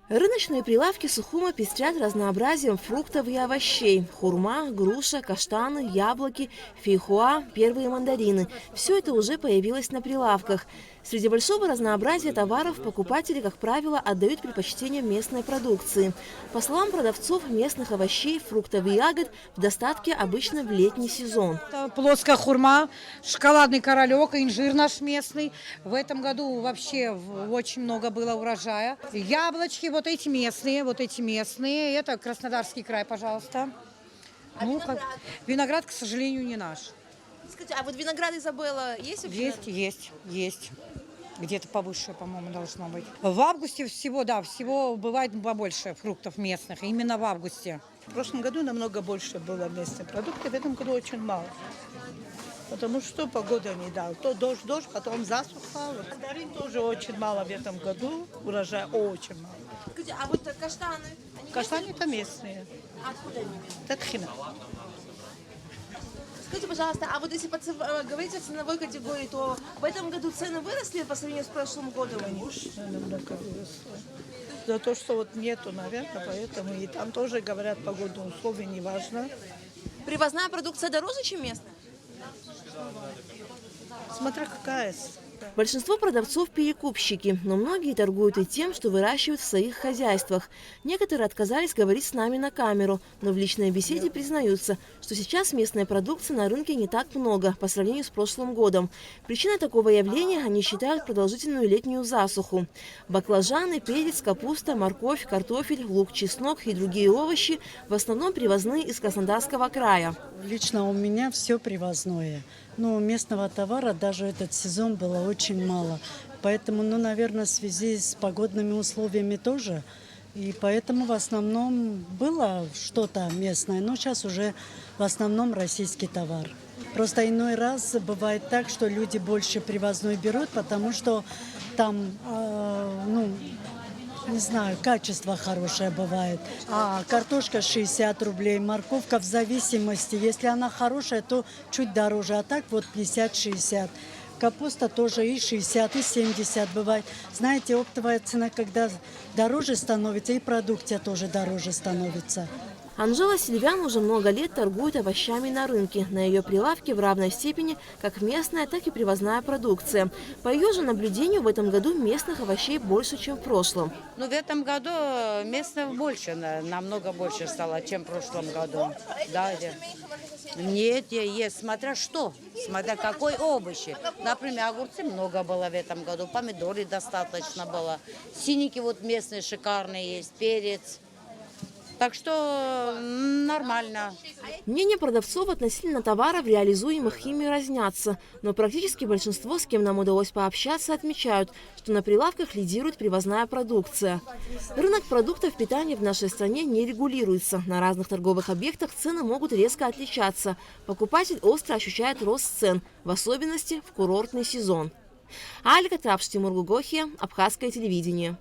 Рыночные прилавки Сухума пестрят разнообразием фруктов и овощей. Хурма, груша, каштаны, яблоки, фейхоа, первые мандарины. Все это уже появилось на прилавках. Среди большого разнообразия товаров покупатели, как правило, отдают предпочтение местной продукции. По словам продавцов, местных овощей, фруктов и ягод в достатке обычно в летний сезон. Это плоская хурма, шоколадный королек, инжир наш местный. В этом году вообще очень много было урожая. Яблочки вот эти местные. Это Краснодарский край, пожалуйста. Виноград, к сожалению, не наш. Скажите, а вот виноград Изабелла есть вообще? Есть. Где-то повыше, по-моему, должно быть. В августе всего бывает побольше фруктов местных, именно в августе. В прошлом году намного больше было местных продуктов, в этом году очень мало. Потому что погода не дала. То дождь, потом засуха. Мандарин тоже очень мало в этом году, урожая очень мало. Скажите, а вот каштаны? Каштаны это местные. Откуда они? Это Тхина. Скажите, пожалуйста, а вот если говорить о ценовой категории, то в этом году цены выросли по сравнению с прошлым годом? Конечно, намного выросло. За то, что вот нету, наверное, поэтому и там тоже говорят, погодные условия не важно. Привозная продукция дороже, чем местная? Смотря какая. Большинство продавцов – перекупщики, но многие торгуют и тем, что выращивают в своих хозяйствах. Некоторые отказались говорить с нами на камеру, но в личной беседе признаются, что сейчас местной продукции на рынке не так много по сравнению с прошлым годом. Причиной такого явления они считают продолжительную летнюю засуху. Баклажаны, перец, капуста, морковь, картофель, лук, чеснок и другие овощи в основном привозные из Краснодарского края. Лично у меня все привозное. Но местного товара даже этот сезон было очень мало. Поэтому, наверное, в связи с погодными условиями тоже. И поэтому в основном было что-то местное. Но сейчас уже в основном российский товар. Просто иной раз бывает так, что люди больше привозной берут, потому что там, не знаю, качество хорошее бывает. А картошка 60 рублей, морковка в зависимости. Если она хорошая, то чуть дороже, а так вот 50-60. Капуста тоже и 60, и 70 бывает. Знаете, оптовая цена, когда дороже становится, и продукция тоже дороже становится. Анжела Сильвян уже много лет торгует овощами на рынке. На ее прилавке в равной степени как местная, так и привозная продукция. По ее же наблюдению, в этом году местных овощей больше, чем в прошлом. Ну, в этом году местных больше, намного больше стало, чем в прошлом году. Да, нет, есть, смотря что, смотря какой овощи. Например, огурцы много было в этом году, помидоры достаточно было. Синики вот местные шикарные есть, перец. Так что нормально. Мнения продавцов относительно товаров, реализуемых ими, разнятся. Но практически большинство, с кем нам удалось пообщаться, отмечают, что на прилавках лидирует привозная продукция. Рынок продуктов питания в нашей стране не регулируется. На разных торговых объектах цены могут резко отличаться. Покупатель остро ощущает рост цен, в особенности в курортный сезон. Альга Трапш, Тимур Гугохия, Абхазское телевидение.